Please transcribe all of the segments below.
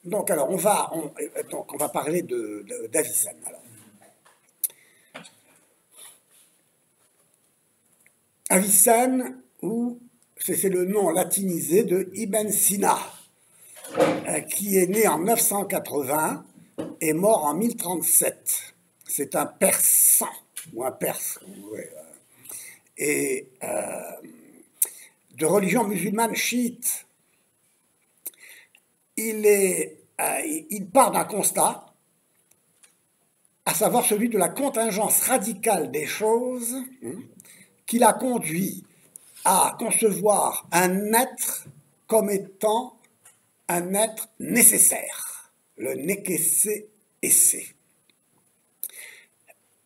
Donc, alors, on va parler d'Avicenne. Avicenne, c'est le nom latinisé de Ibn Sina, qui est né en 980 et mort en 1037. C'est un Persan, ou un Perse, ouais, et de religion musulmane chiite. Il part d'un constat, à savoir celui de la contingence radicale des choses, qui l'a conduit à concevoir un être comme étant un être nécessaire, le nekessé essé.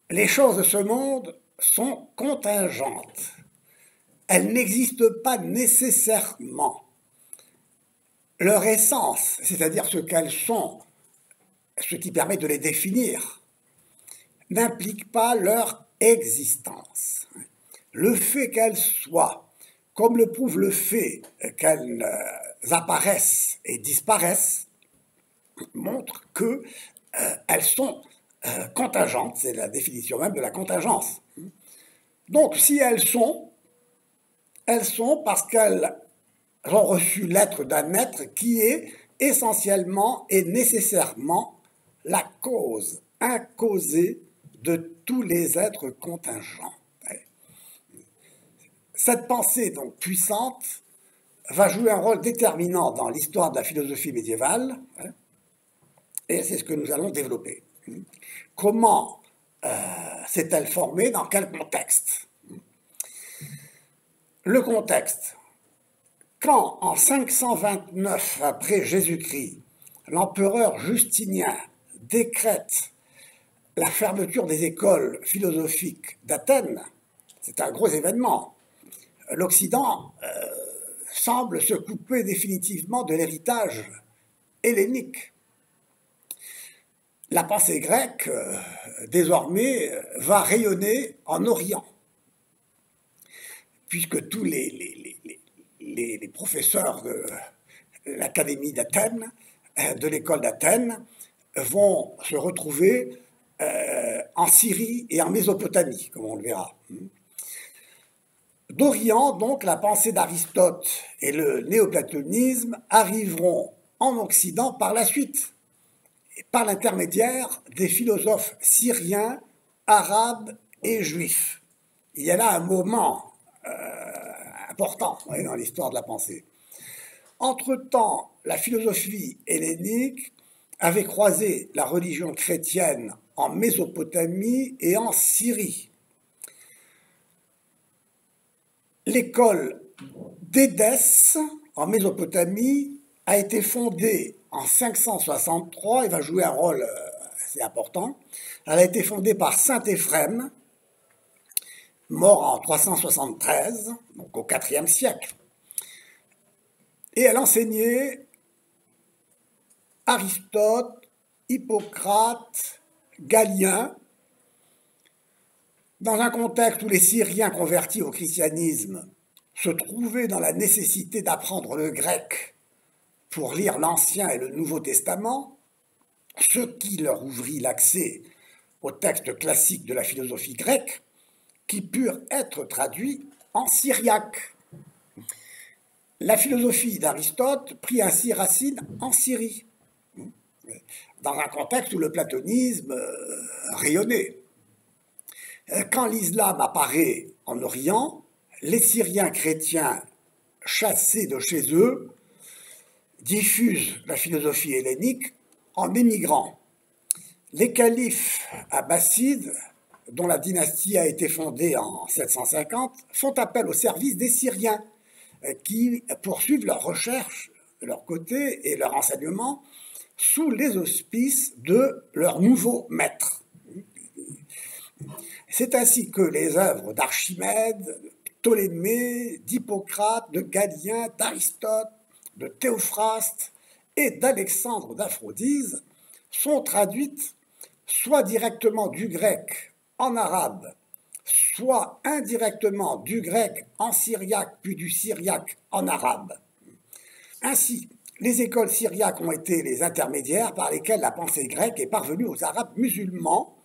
Les choses de ce monde sont contingentes. Elles n'existent pas nécessairement. Leur essence, c'est-à-dire ce qu'elles sont, ce qui permet de les définir, n'implique pas leur existence. Le fait qu'elles soient, comme le prouve le fait qu'elles apparaissent et disparaissent, montre qu'elles sont contingentes, c'est la définition même de la contingence. Donc si elles sont parce qu'elles ont reçu l'être d'un être qui est essentiellement et nécessairement la cause incausée de tous les êtres contingents. Cette pensée donc puissante va jouer un rôle déterminant dans l'histoire de la philosophie médiévale, et c'est ce que nous allons développer. Comment s'est-elle formée, dans quel contexte? Le contexte. Quand, en 529 après Jésus-Christ, l'empereur Justinien décrète la fermeture des écoles philosophiques d'Athènes, c'est un gros événement. L'Occident semble se couper définitivement de l'héritage hellénique. La pensée grecque, désormais, va rayonner en Orient, puisque tous les professeurs de l'Académie d'Athènes, de l'école d'Athènes, vont se retrouver en Syrie et en Mésopotamie, comme on le verra. D'Orient, donc, la pensée d'Aristote et le néoplatonisme arriveront en Occident par la suite, et par l'intermédiaire des philosophes syriens, arabes et juifs. Il y a là un moment important dans l'histoire de la pensée. Entre-temps, la philosophie hellénique avait croisé la religion chrétienne en Mésopotamie et en Syrie. L'école d'Édesse, en Mésopotamie, a été fondée en 563 et va jouer un rôle assez important. Elle a été fondée par saint Éphrem, mort en 373, donc au IVe siècle. Et elle enseignait Aristote, Hippocrate, Galien, dans un contexte où les Syriens convertis au christianisme se trouvaient dans la nécessité d'apprendre le grec pour lire l'Ancien et le Nouveau Testament, ce qui leur ouvrit l'accès aux textes classiques de la philosophie grecque, qui purent être traduits en syriaque. La philosophie d'Aristote prit ainsi racine en Syrie, dans un contexte où le platonisme rayonnait. Quand l'islam apparaît en Orient, les Syriens chrétiens chassés de chez eux diffusent la philosophie hellénique en émigrant. Les califes abbassides, dont la dynastie a été fondée en 750, font appel au service des Syriens qui poursuivent leurs recherches de leur côté et leur enseignement sous les auspices de leur nouveau maître. C'est ainsi que les œuvres d'Archimède, de Ptolémée, d'Hippocrate, de Galien, d'Aristote, de Théophraste et d'Alexandre d'Aphrodise sont traduites soit directement du grec en arabe, soit indirectement du grec en syriaque, puis du syriaque en arabe. Ainsi, les écoles syriaques ont été les intermédiaires par lesquels la pensée grecque est parvenue aux Arabes musulmans,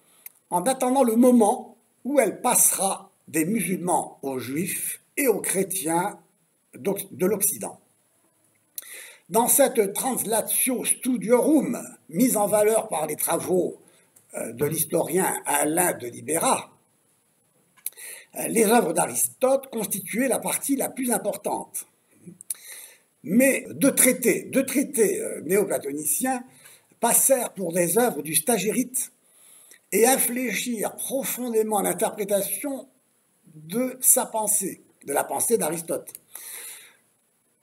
en attendant le moment où elle passera des musulmans aux juifs et aux chrétiens de l'Occident. Dans cette translatio studiorum, mise en valeur par les travaux de l'historien Alain de Libera, les œuvres d'Aristote constituaient la partie la plus importante. Mais deux traités néoplatoniciens passèrent pour des œuvres du stagirite et infléchirent profondément l'interprétation de sa pensée, de la pensée d'Aristote.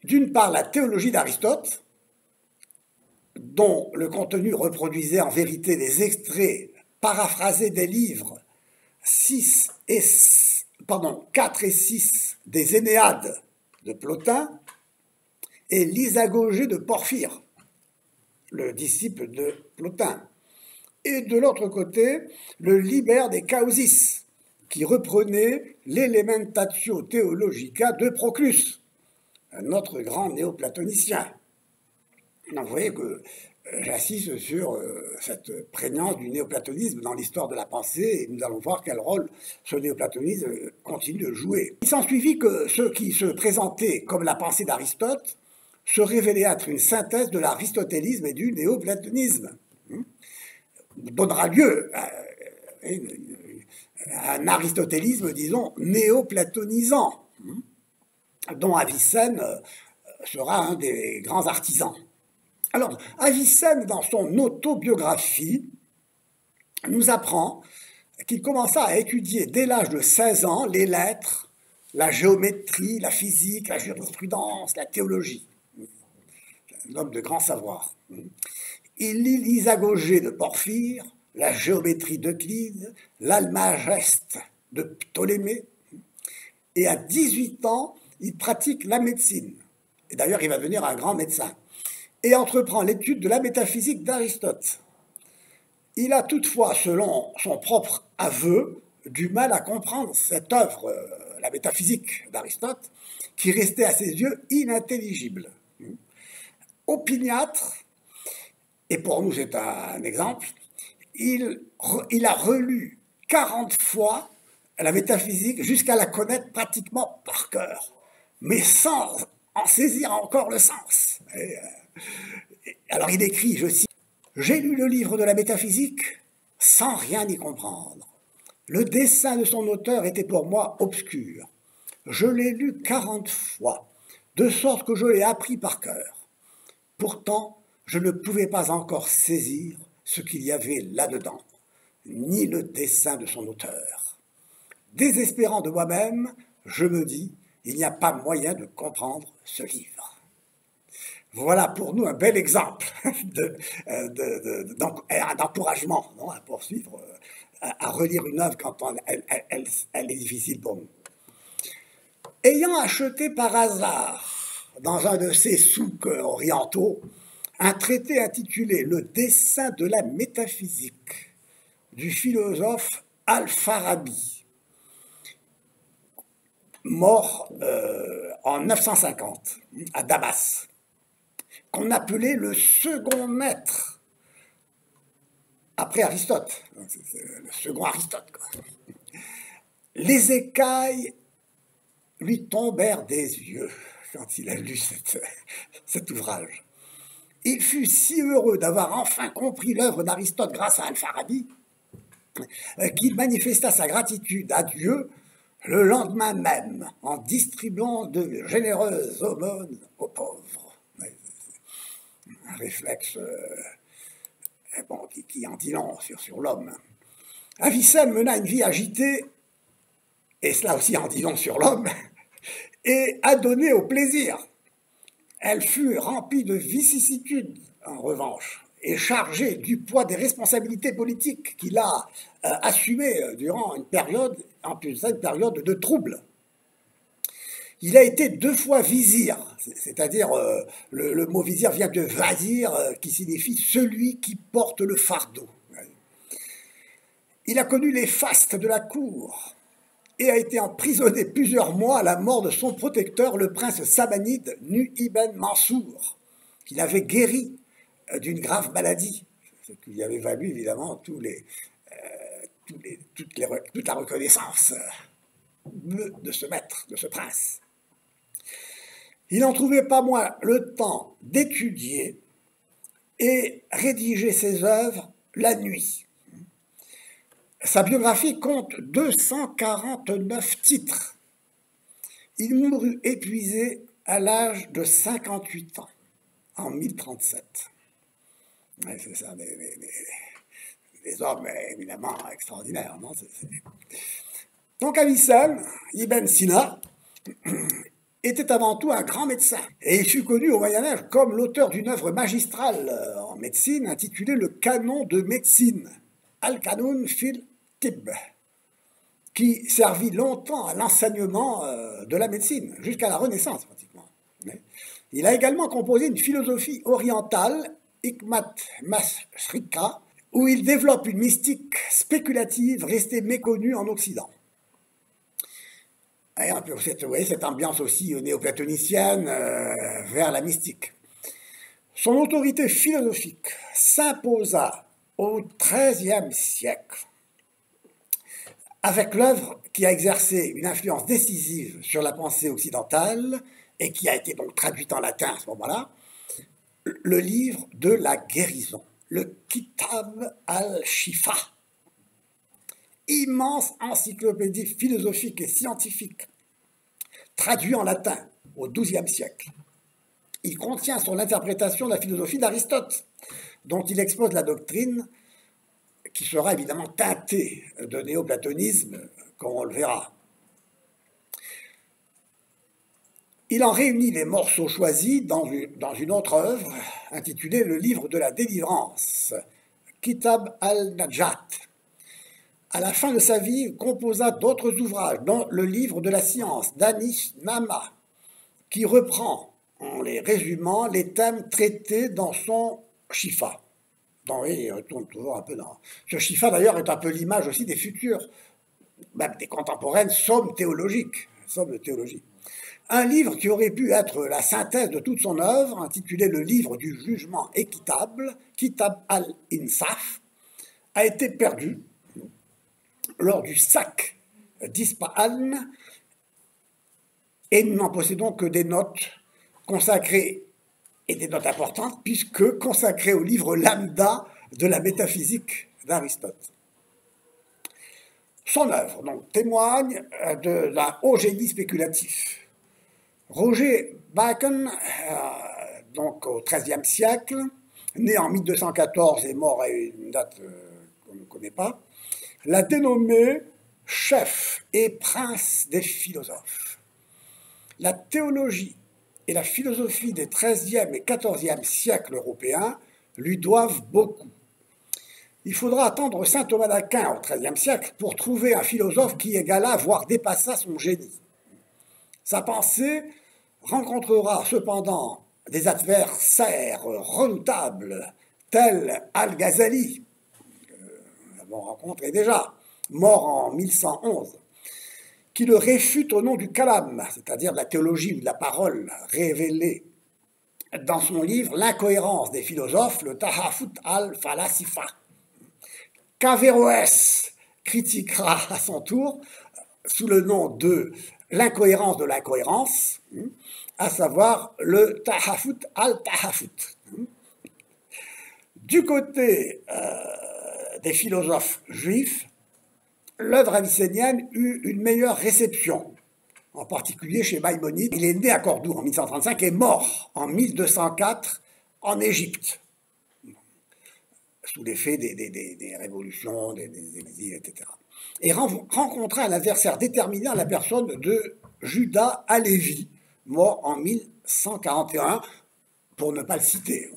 D'une part, la théologie d'Aristote, dont le contenu reproduisait en vérité des extraits paraphrasés des livres 4 et 6 des Énéades de Plotin, et l'Isagogée de Porphyre, le disciple de Plotin. Et de l'autre côté, le Liber des Causis, qui reprenait l'Elementatio Theologica de Proclus, notre grand néoplatonicien. Donc vous voyez que j'insiste sur cette prégnance du néoplatonisme dans l'histoire de la pensée, et nous allons voir quel rôle ce néoplatonisme continue de jouer. Il s'ensuivit que ce qui se présentait comme la pensée d'Aristote se révélait être une synthèse de l'aristotélisme et du néoplatonisme. Donnera lieu à un aristotélisme, disons, néoplatonisant, dont Avicenne sera un des grands artisans. Alors, Avicenne, dans son autobiographie, nous apprend qu'il commença à étudier dès l'âge de 16 ans les lettres, la géométrie, la physique, la jurisprudence, la théologie. Un homme de grand savoir. Il lit l'Isagogée de Porphyre, la géométrie d'Euclide, l'Almageste de Ptolémée, et à 18 ans, il pratique la médecine. Et d'ailleurs, il va devenir un grand médecin. Et entreprend l'étude de la métaphysique d'Aristote. Il a toutefois, selon son propre aveu, du mal à comprendre cette œuvre, la métaphysique d'Aristote, qui restait à ses yeux inintelligible. Opiniâtre, et pour nous c'est un exemple, il a relu 40 fois la métaphysique jusqu'à la connaître pratiquement par cœur, mais sans en saisir encore le sens. Alors il écrit, je cite, « J'ai lu le livre de la métaphysique sans rien y comprendre. Le dessein de son auteur était pour moi obscur. Je l'ai lu 40 fois, de sorte que je l'ai appris par cœur. Pourtant, je ne pouvais pas encore saisir ce qu'il y avait là-dedans, ni le dessein de son auteur. Désespérant de moi-même, je me dis, il n'y a pas moyen de comprendre ce livre. » Voilà pour nous un bel exemple d'encouragement à poursuivre, à relire une œuvre quand elle est difficile pour nous. Ayant acheté par hasard, dans un de ces souks orientaux, un traité intitulé « Le dessein de la métaphysique » du philosophe Al-Farabi, mort en 950 à Damas, qu'on appelait le second maître, après Aristote, le second Aristote, quoi. Les écailles lui tombèrent des yeux quand il a lu cet ouvrage. Il fut si heureux d'avoir enfin compris l'œuvre d'Aristote grâce à Al-Farabi qu'il manifesta sa gratitude à Dieu le lendemain même en distribuant de généreuses aumônes aux pauvres. Un réflexe qui en dit long sur l'homme. Avicenne mena une vie agitée, et cela aussi en dit long sur l'homme, et adonnée au plaisir. Elle fut remplie de vicissitudes, en revanche, et chargée du poids des responsabilités politiques qu'il a assumées durant une période, en plus une période de trouble. Il a été 2 fois vizir, c'est-à-dire le mot vizir vient de vazir, qui signifie celui qui porte le fardeau. Il a connu les fastes de la cour et a été emprisonné plusieurs mois à la mort de son protecteur, le prince samanide Nu ibn Mansour, qu'il avait guéri d'une grave maladie, ce qui lui avait valu évidemment toute la reconnaissance de ce maître, de ce prince. Il n'en trouvait pas moins le temps d'étudier et rédiger ses œuvres la nuit. Sa biographie compte 249 titres. Il mourut épuisé à l'âge de 58 ans, en 1037. Ouais, c'est ça, des hommes évidemment extraordinaires. Non, Donc Avicenne, Ibn Sina, était avant tout un grand médecin. Et il fut connu au Moyen-Âge comme l'auteur d'une œuvre magistrale en médecine intitulée Le Canon de médecine, Al-Qanun fil Tibb, qui servit longtemps à l'enseignement de la médecine, jusqu'à la Renaissance pratiquement. Il a également composé une philosophie orientale, Hikmat Mashrika, où il développe une mystique spéculative restée méconnue en Occident. Et vous voyez cette ambiance aussi néoplatonicienne vers la mystique. Son autorité philosophique s'imposa au XIIIe siècle avec l'œuvre qui a exercé une influence décisive sur la pensée occidentale et qui a été donc traduite en latin à ce moment-là, le livre de la guérison, le Kitab al-Shifa, immense encyclopédie philosophique et scientifique, traduit en latin au XIIe siècle. Il contient son interprétation de la philosophie d'Aristote, dont il expose la doctrine qui sera évidemment teintée de néoplatonisme, comme on le verra. Il en réunit les morceaux choisis dans une autre œuvre intitulée Le livre de la délivrance, Kitab al-Najat. À la fin de sa vie, il composa d'autres ouvrages, dont le livre de la science d'Anish Nama, qui reprend, en les résumant, les thèmes traités dans son Shifa. Il retourne toujours un peu dans... Ce Shifa, d'ailleurs, est un peu l'image aussi des futures, même des contemporaines, sommes théologiques. Un livre qui aurait pu être la synthèse de toute son œuvre, intitulé Le livre du jugement équitable, Kitab al-Insaf, a été perdu lors du sac d'Ispahan, et nous n'en possédons que des notes consacrées, et des notes importantes, puisque consacrées au livre lambda de la métaphysique d'Aristote. Son œuvre donc, témoigne d'un haut génie spéculatif. Roger Bacon, donc au XIIIe siècle, né en 1214 et mort à une date qu'on ne connaît pas, l'a dénommé chef et prince des philosophes. La théologie et la philosophie des XIIIe et XIVe siècles européens lui doivent beaucoup. Il faudra attendre saint Thomas d'Aquin au XIIIe siècle pour trouver un philosophe qui égala, voire dépassa son génie. Sa pensée rencontrera cependant des adversaires redoutables, tels Al-Ghazali, que nous avons rencontré déjà, mort en 1111, qui le réfute au nom du kalam, c'est-à-dire de la théologie ou de la parole révélée dans son livre L'incohérence des philosophes, le Tahafut al-Falasifa, qu'Averroès critiquera à son tour sous le nom de L'incohérence de l'incohérence, à savoir le Tahafut al-Tahafut. Du côté des philosophes juifs, l'œuvre avicénienne eut une meilleure réception, en particulier chez Maïmonide. Il est né à Cordoue en 1135 et mort en 1204 en Égypte, sous l'effet des révolutions, des exils, etc. Et rencontra un adversaire déterminé en la personne de Judas Halévi, mort en 1141, pour ne pas le citer.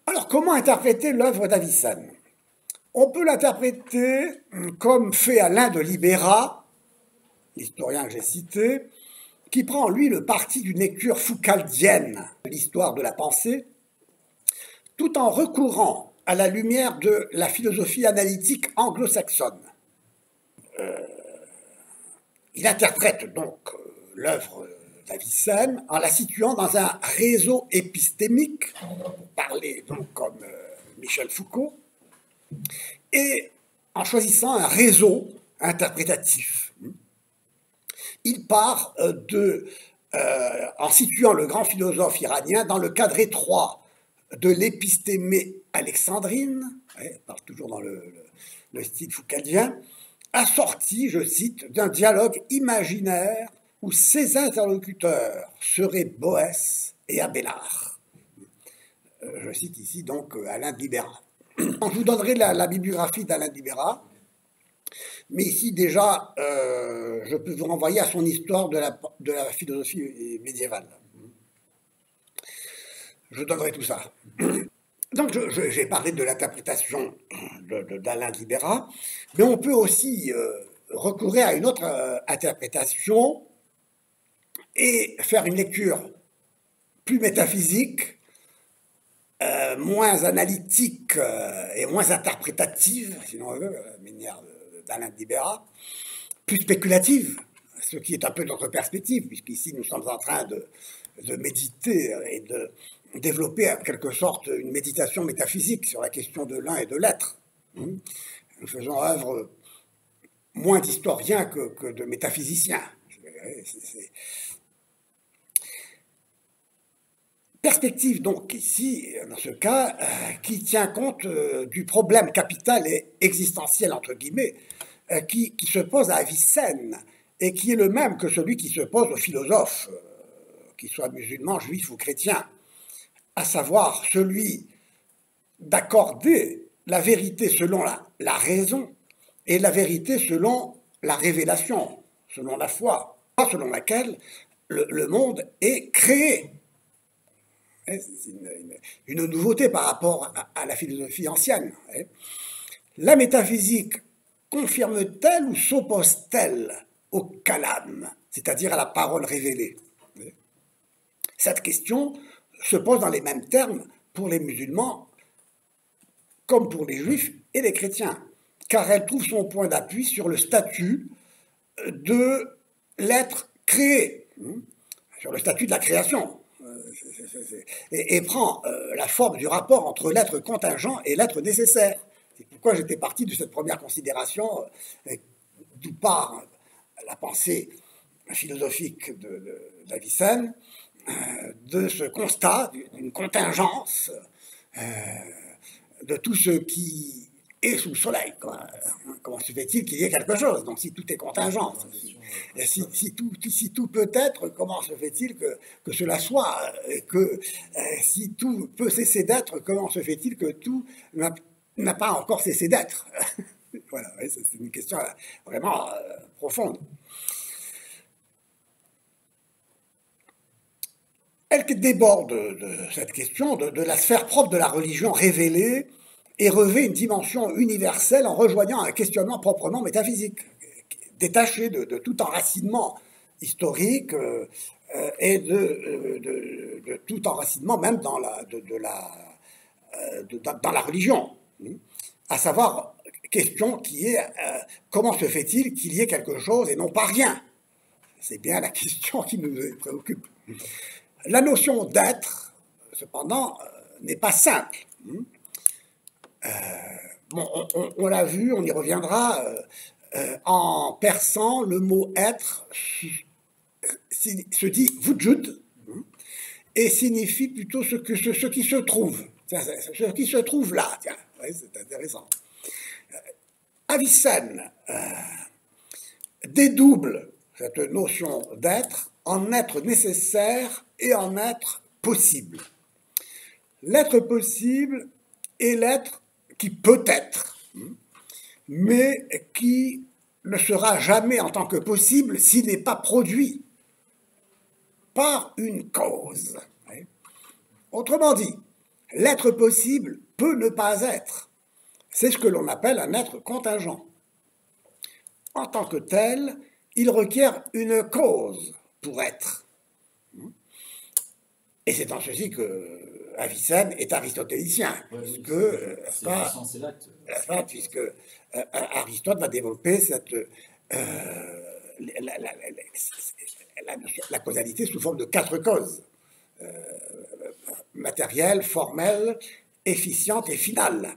Alors, comment interpréter l'œuvre d'Avicenne ? On peut l'interpréter comme fait Alain de Libera, l'historien que j'ai cité, qui prend, lui, le parti d'une lecture foucaldienne de l'histoire de la pensée, tout en recourant à la lumière de la philosophie analytique anglo-saxonne. Il interprète donc l'œuvre d'Avicenne en la situant dans un réseau épistémique, pour parler donc comme Michel Foucault, et en choisissant un réseau interprétatif. Il part en situant le grand philosophe iranien dans le cadre étroit de l'épistémée alexandrine, part toujours dans le style foucaldien, assorti, je cite, d'un dialogue imaginaire où ses interlocuteurs seraient Boès et Abélard. Je cite ici donc Alain de Libéra. Je vous donnerai la bibliographie d'Alain de Libéra, mais ici déjà, je peux vous renvoyer à son histoire de la philosophie médiévale. Je donnerai tout ça. Donc j'ai parlé de l'interprétation d'Alain de Libéra, mais on peut aussi recourir à une autre interprétation et faire une lecture plus métaphysique, moins analytique et moins interprétative, si l'on veut, la manière d'Alain de Libéra, plus spéculative, ce qui est un peu notre perspective, puisqu'ici nous sommes en train de méditer et de développer en quelque sorte une méditation métaphysique sur la question de l'un et de l'être. Nous faisons œuvre moins d'historiens que de métaphysiciens. Perspective donc ici, dans ce cas, qui tient compte du problème capital et existentiel, entre guillemets, qui se pose à Avicenne, et qui est le même que celui qui se pose aux philosophes, qu'ils soient musulmans, juifs ou chrétiens, à savoir celui d'accorder la vérité selon la raison et la vérité selon la révélation, selon la foi, selon laquelle le monde est créé. C'est une nouveauté par rapport à la philosophie ancienne. La métaphysique confirme-t-elle ou s'oppose-t-elle au calame, c'est-à-dire à la parole révélée? Cette question se pose dans les mêmes termes pour les musulmans comme pour les juifs et les chrétiens, car elle trouve son point d'appui sur le statut de l'être créé, sur le statut de la création, et prend la forme du rapport entre l'être contingent et l'être nécessaire. C'est pourquoi j'étais parti de cette première considération, d'où part la pensée philosophique d'Avicenne, de ce constat d'une contingence de tout ce qui est sous le soleil. Comment se fait-il qu'il y ait quelque chose? Donc si tout est contingent, si tout peut être, comment se fait-il que cela soit? Et que si tout peut cesser d'être, comment se fait-il que tout n'a pas encore cessé d'être? Voilà, c'est une question vraiment profonde. Elle déborde de cette question de la sphère propre de la religion révélée et revêt une dimension universelle en rejoignant un questionnement proprement métaphysique, détaché de tout enracinement historique et de tout enracinement même dans la religion. À savoir, question qui est comment se fait-il qu'il y ait quelque chose et non pas rien? C'est bien la question qui nous préoccupe. La notion d'être, cependant, n'est pas simple. On l'a vu, on y reviendra. En persan, le mot être se dit wujud et signifie plutôt ce qui se trouve. Ce qui se trouve là, tiens, ouais, c'est intéressant. Avicenne dédouble cette notion d'être en être nécessaire et en être possible. L'être possible est l'être qui peut être, mais qui ne sera jamais en tant que possible s'il n'est pas produit par une cause. Autrement dit, l'être possible peut ne pas être. C'est ce que l'on appelle un être contingent. En tant que tel, il requiert une cause pour être. Et c'est en ceci que Avicenne est aristotélicien, puisque Aristote va développer la causalité sous forme de 4 causes, matérielle, formelle, efficiente et finale.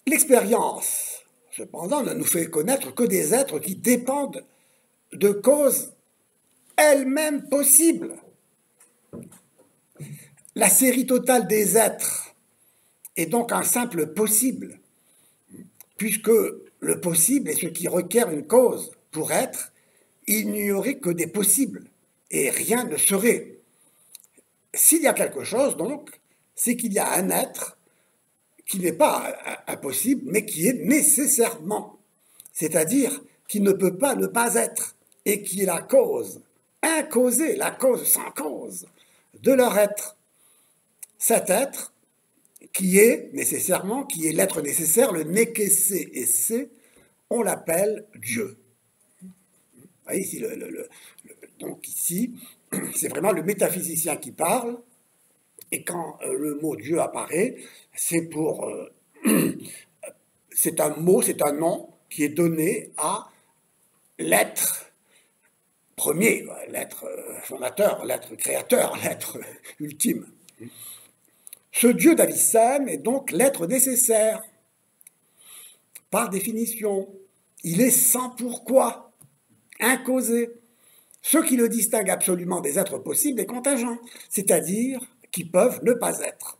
L'expérience, cependant, ne nous fait connaître que des êtres qui dépendent de causes elles-mêmes possibles. La série totale des êtres est donc un simple possible, puisque le possible est ce qui requiert une cause. Pour être, il n'y aurait que des possibles, et rien ne serait. S'il y a quelque chose, donc, c'est qu'il y a un être qui n'est pas impossible, mais qui est nécessairement, c'est-à-dire qui ne peut pas ne pas être, et qui est la cause, incausée, la cause sans cause, de leur être. Cet être, qui est nécessairement, qui est l'être nécessaire, le nekessé et c'est, on l'appelle Dieu. Vous voyez ici, donc ici, c'est vraiment le métaphysicien qui parle, et quand le mot Dieu apparaît, c'est c'est un mot, c'est un nom qui est donné à l'être premier, l'être fondateur, l'être créateur, l'être ultime. Ce Dieu d'Avicenne est donc l'être nécessaire, par définition. Il est sans pourquoi, incausé, ce qui le distingue absolument des êtres possibles et contingents, c'est-à-dire qui peuvent ne pas être.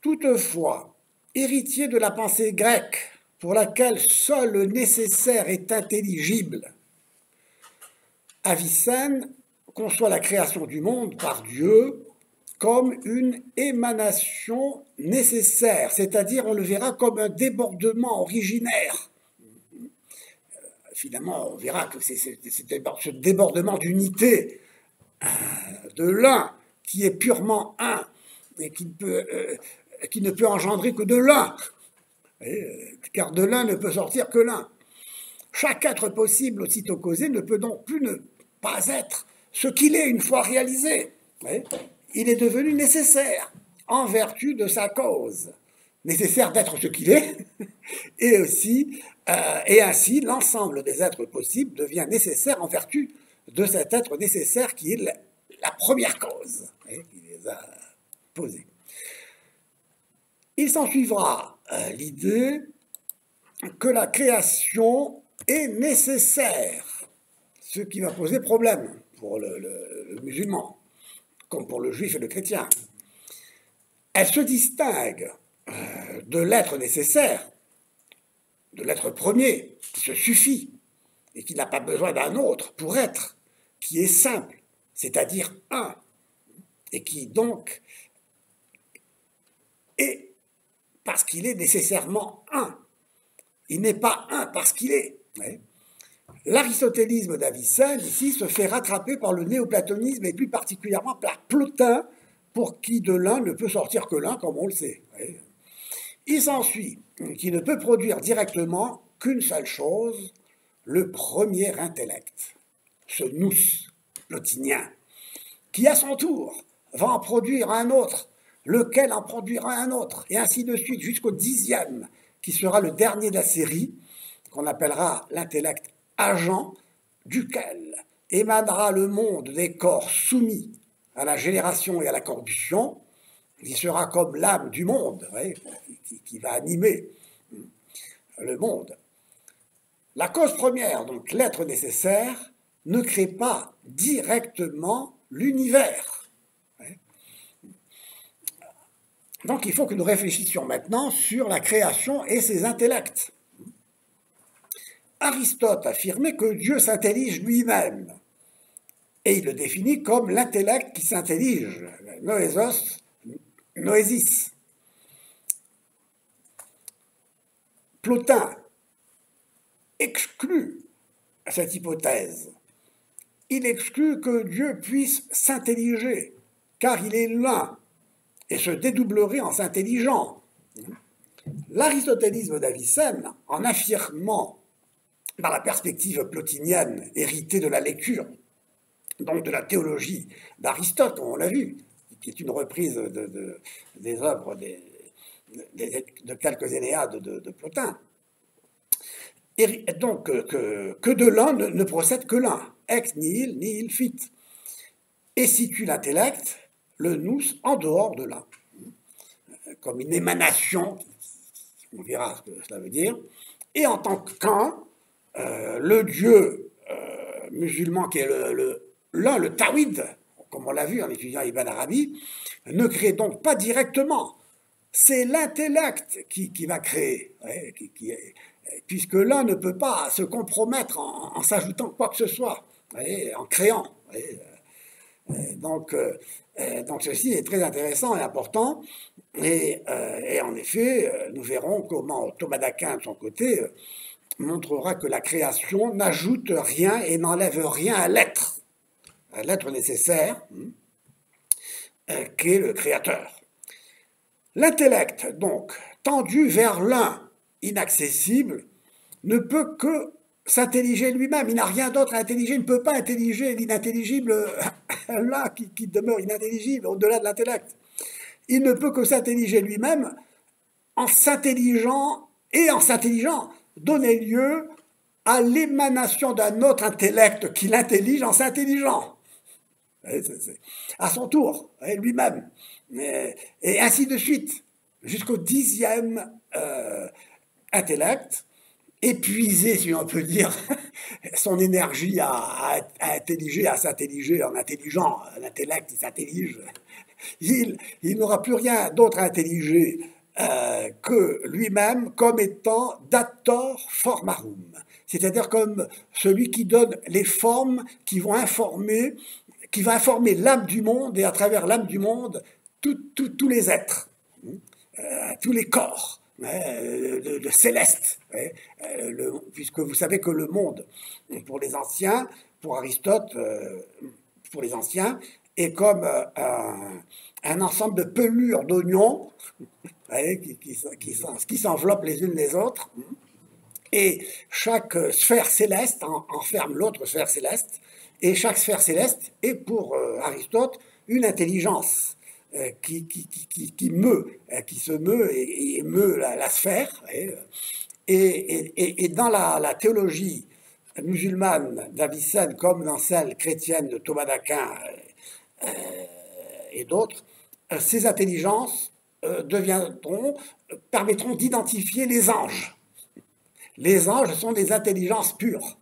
Toutefois, héritier de la pensée grecque, pour laquelle seul le nécessaire est intelligible, Avicenne conçoit la création du monde par Dieu comme une émanation nécessaire, c'est-à-dire on le verra comme un débordement originaire. Finalement, on verra que c'est ce débordement d'unité de l'un qui est purement un et qui ne peut engendrer que de l'un, car de l'un ne peut sortir que l'un. Chaque être possible aussitôt causé ne peut donc plus ne pas être ce qu'il est une fois réalisé. Il est devenu nécessaire en vertu de sa cause. Nécessaire d'être ce qu'il est, et ainsi l'ensemble des êtres possibles devient nécessaire en vertu de cet être nécessaire qui est la première cause qui les a posés. Il s'ensuivra l'idée que la création est nécessaire, ce qui va poser problème pour le musulman, comme pour le juif et le chrétien. Elle se distingue de l'être nécessaire, de l'être premier, qui se suffit et qui n'a pas besoin d'un autre pour être, qui est simple, c'est-à-dire un, et qui donc est parce qu'il est nécessairement un. Il n'est pas un parce qu'il est. L'aristotélisme d'Avicenne, ici, se fait rattraper par le néoplatonisme et plus particulièrement par Plotin, pour qui de l'un ne peut sortir que l'un, comme on le sait. Il s'ensuit qu'il ne peut produire directement qu'une seule chose, le premier intellect, ce nous plotinien, qui à son tour va en produire un autre, lequel en produira un autre, et ainsi de suite jusqu'au 10e, qui sera le dernier de la série, qu'on appellera l'intellect agent, duquel émanera le monde des corps soumis à la génération et à la corruption, qui sera comme l'âme du monde, qui va animer le monde. La cause première, donc l'être nécessaire, ne crée pas directement l'univers. Donc il faut que nous réfléchissions maintenant sur la création et ses intellects. Aristote affirmait que Dieu s'intellige lui-même, et il le définit comme l'intellect qui s'intellige, noésos, noésis. Plotin exclut cette hypothèse. Il exclut que Dieu puisse s'intelliger, car il est l'un, et se dédoublerait en s'intelligeant. L'aristotélisme d'Avicenne, en affirmant dans la perspective plotinienne héritée de la lecture, donc de la théologie d'Aristote, on l'a vu, qui est une reprise des œuvres de quelques Énéades de Plotin, Et donc que de l'un ne procède que l'un, ex nihil nihil fit, et situe l'intellect, le nous, en dehors de l'un, comme une émanation, on verra ce que cela veut dire, et en tant qu'un, le Dieu musulman qui est l'un, le Tawhid, comme on l'a vu en étudiant Ibn Arabi, ne crée donc pas directement. C'est l'intellect qui va créer, puisque l'un ne peut pas se compromettre en s'ajoutant quoi que ce soit, en créant. Donc ceci est très intéressant et important. Et en effet, nous verrons comment Thomas d'Aquin, de son côté, montrera que la création n'ajoute rien et n'enlève rien à l'être nécessaire, qu'est le créateur. L'intellect, donc, tendu vers l'un, inaccessible, ne peut que s'intelliger lui-même. Il n'a rien d'autre à intelliger. Il ne peut pas intelliger l'inintelligible là qui demeure inintelligible au-delà de l'intellect. Il ne peut que s'intelliger lui-même en s'intelligeant et en s'intelligeant, donner lieu à l'émanation d'un autre intellect qui l'intellige en s'intelligeant. À son tour, lui-même. Et ainsi de suite, jusqu'au 10e intellect, épuisé, si on peut dire, son énergie à intelliger, à s'intelliger en intelligeant, l'intellect il s'intellige, il n'aura plus rien d'autre à intelliger que lui-même comme étant dator formarum, c'est-à-dire comme celui qui donne les formes qui vont informer, qui va informer l'âme du monde et à travers l'âme du monde tous les êtres, tous les corps, le céleste, puisque vous savez que le monde, pour les anciens, pour Aristote, pour les anciens, est comme un ensemble de pelures d'oignons qui s'enveloppent les unes les autres, et chaque sphère céleste enferme l'autre sphère céleste, et chaque sphère céleste est pour Aristote une intelligence qui meut, qui se meut et meut la sphère. Et dans la théologie musulmane d'Avicenne, comme dans celle chrétienne de Thomas d'Aquin et d'autres, ces intelligences permettront d'identifier les anges. Les anges sont des intelligences pures,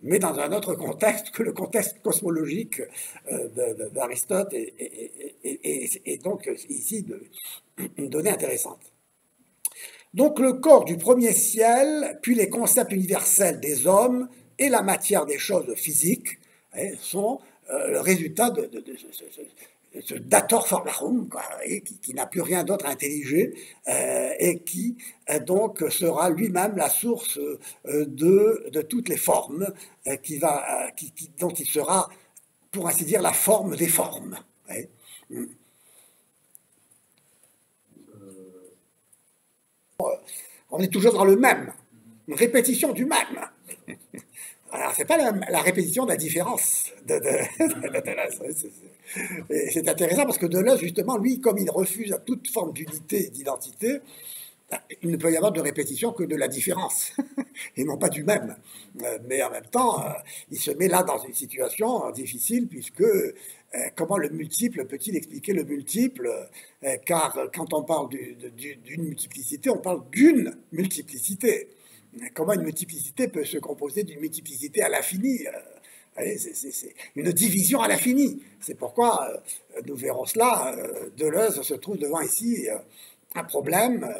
mais dans un autre contexte que le contexte cosmologique d'Aristote, et donc ici une donnée intéressante. Donc le corps du premier ciel, puis les concepts universels des hommes et la matière des choses physiques sont le résultat de ce dator formarum, qui n'a plus rien d'autre à intelliger, et qui donc sera lui-même la source de toutes les formes, dont il sera, pour ainsi dire, la forme des formes. On est toujours dans le même, une répétition du même. Alors, c'est pas la répétition de la différence de Deleuze. C'est intéressant parce que Deleuze, justement, lui, comme il refuse à toute forme d'unité et d'identité, il ne peut y avoir de répétition que de la différence, et non pas du même. Mais en même temps, il se met là dans une situation difficile, puisque comment le multiple peut-il expliquer le multiple? Car quand on parle d'une multiplicité, on parle d'une multiplicité. Comment une multiplicité peut se composer d'une multiplicité à l'infini? C'est une division à l'infini. C'est pourquoi, nous verrons cela, Deleuze se trouve devant ici un problème,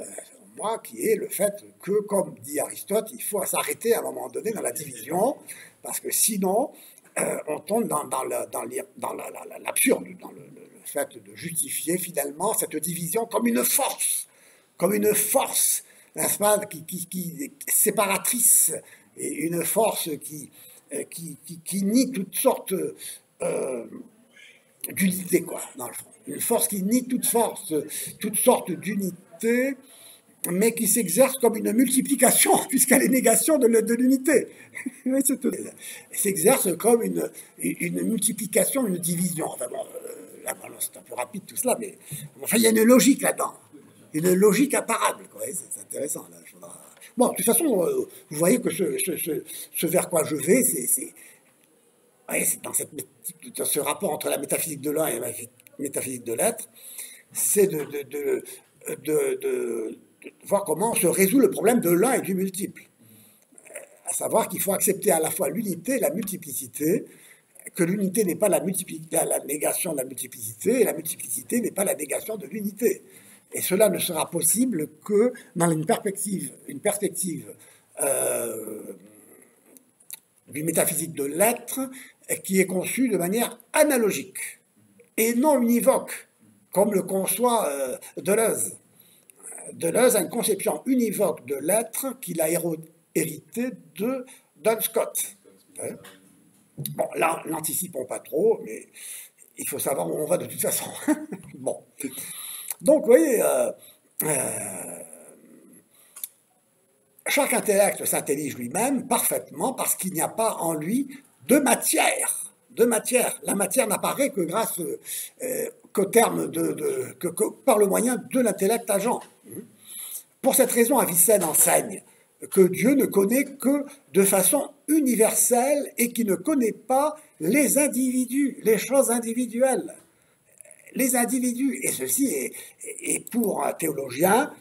moi, qui est le fait que, comme dit Aristote, il faut s'arrêter à un moment donné dans la division, parce que sinon, on tombe dans l'absurde, dans le fait de justifier finalement cette division comme une force, n'est-ce pas, qui séparatrice, et une force qui nie toutes sortes d'unité, quoi, dans le fond. Une force qui nie toutes sortes d'unité, mais qui s'exerce comme une multiplication, puisqu'elle est négation de l'unité. S'exerce comme une multiplication, une division. Enfin bon, là, c'est un peu rapide tout cela, mais enfin, il y a une logique là-dedans. Une logique imparable, quoi. C'est intéressant, là. Bon, de toute façon, vous voyez que ce vers quoi je vais, ouais, c'est dans ce rapport entre la métaphysique de l'un et la métaphysique de l'être, c'est de voir comment se résout le problème de l'un et du multiple. À savoir qu'il faut accepter à la fois l'unité et la multiplicité, que l'unité n'est pas la négation de la multiplicité, et la multiplicité n'est pas la négation de l'unité. Et cela ne sera possible que dans une perspective d'une métaphysique de l'être qui est conçue de manière analogique et non univoque, comme le conçoit Deleuze. Deleuze a une conception univoque de l'être qu'il a hérité de Duns Scott. Bon, là, n'anticipons pas trop, mais il faut savoir où on va de toute façon. Bon. Donc, vous voyez, chaque intellect s'intellige lui-même parfaitement parce qu'il n'y a pas en lui de matière. La matière n'apparaît que grâce qu'au terme que par le moyen de l'intellect agent. Pour cette raison, Avicenne enseigne que Dieu ne connaît que de façon universelle et qu'il ne connaît pas les individus, les choses individuelles. Les individus, et ceci est pour un théologien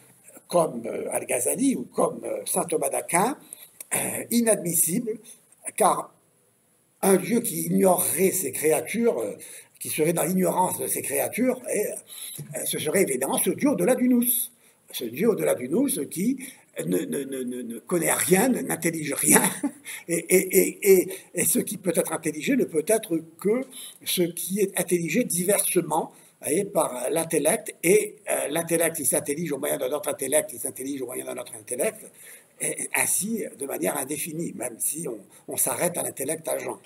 comme Al-Ghazali ou comme saint Thomas d'Aquin inadmissible, car un Dieu qui ignorerait ses créatures, qui serait dans l'ignorance de ses créatures, ce serait évidemment ce Dieu au-delà du nous. Ce Dieu au-delà du nous qui ne connaît rien, n'intellige rien, et ce qui peut être intelligé ne peut être que ce qui est intelligé diversement, voyez, par l'intellect, et l'intellect il s'intellige au moyen d'un autre intellect, il s'intellige au moyen d'un autre intellect, et ainsi de manière indéfinie, même si on s'arrête à l'intellect agent.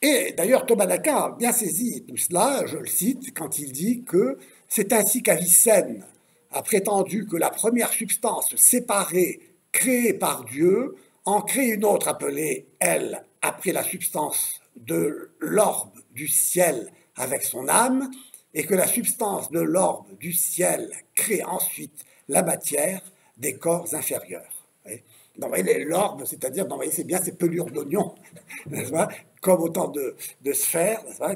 Et d'ailleurs, Thomas d'Aquin a bien saisi tout cela, je le cite, quand il dit que c'est ainsi qu'Avicenne a prétendu que la première substance séparée, créée par Dieu, en crée une autre appelée, elle, après la substance de l'orbe du ciel avec son âme, et que la substance de l'orbe du ciel crée ensuite la matière des corps inférieurs. Donc, l'orbe, c'est-à-dire, c'est bien ces pelures d'oignons, n'est-ce pas, comme autant de sphères, n'est-ce pas,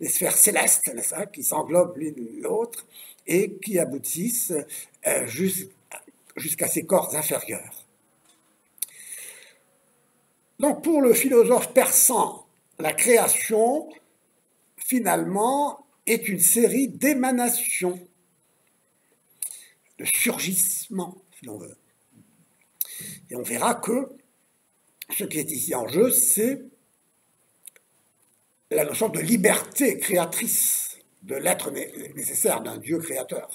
des sphères célestes, n'est-ce pas, qui s'englobent l'une l'autre et qui aboutissent jusqu'à ces corps inférieurs. Donc, pour le philosophe persan, la création, finalement, est une série d'émanations, de surgissements, si l'on veut. Et on verra que ce qui est ici en jeu, c'est la notion de liberté créatrice, de l'être nécessaire d'un Dieu créateur.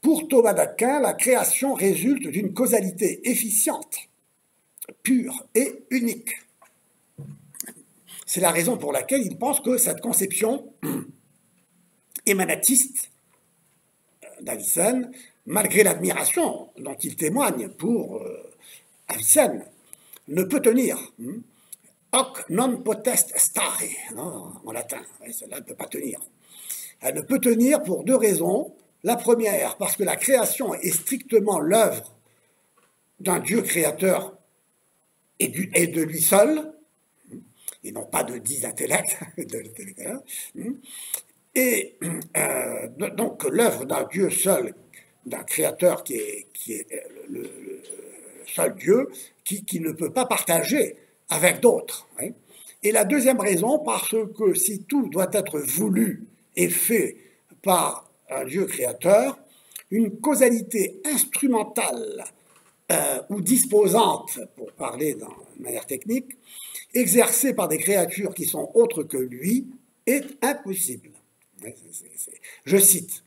Pour Thomas d'Aquin, la création résulte d'une causalité efficiente, pure et unique. C'est la raison pour laquelle il pense que cette conception émanatiste d'Avicenne, malgré l'admiration dont il témoigne pour Avicenne, ne peut tenir. Hoc non potest stare, en latin, cela ne peut pas tenir. Elle ne peut tenir pour deux raisons. La première, parce que la création est strictement l'œuvre d'un Dieu créateur et de lui seul, et non pas de 10 intellects, et donc l'œuvre d'un Dieu seul, d'un créateur qui est le seul Dieu, qui ne peut pas partager avec d'autres. Et la deuxième raison, parce que si tout doit être voulu et fait par un Dieu créateur, une causalité instrumentale ou disposante, pour parler de manière technique, exercée par des créatures qui sont autres que lui, est impossible. Je cite,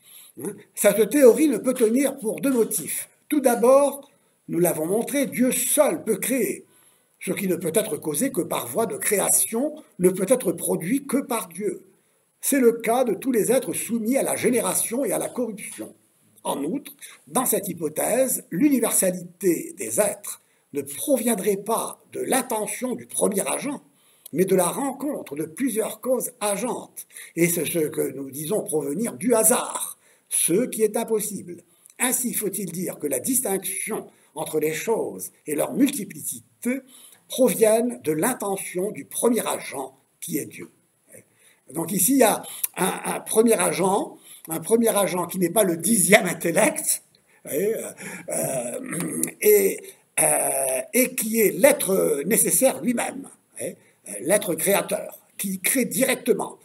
cette théorie ne peut tenir pour deux motifs. Tout d'abord, nous l'avons montré, Dieu seul peut créer. Ce qui ne peut être causé que par voie de création ne peut être produit que par Dieu. C'est le cas de tous les êtres soumis à la génération et à la corruption. En outre, dans cette hypothèse, l'universalité des êtres ne proviendrait pas de l'intention du premier agent, mais de la rencontre de plusieurs causes agentes. Et c'est ce que nous disons provenir du hasard, ce qui est impossible. Ainsi faut-il dire que la distinction entre les choses et leur multiplicité proviennent de l'intention du premier agent qui est Dieu. Donc ici, il y a un premier agent qui n'est pas le 10e intellect, et qui est l'être nécessaire lui-même, l'être créateur, qui crée directement.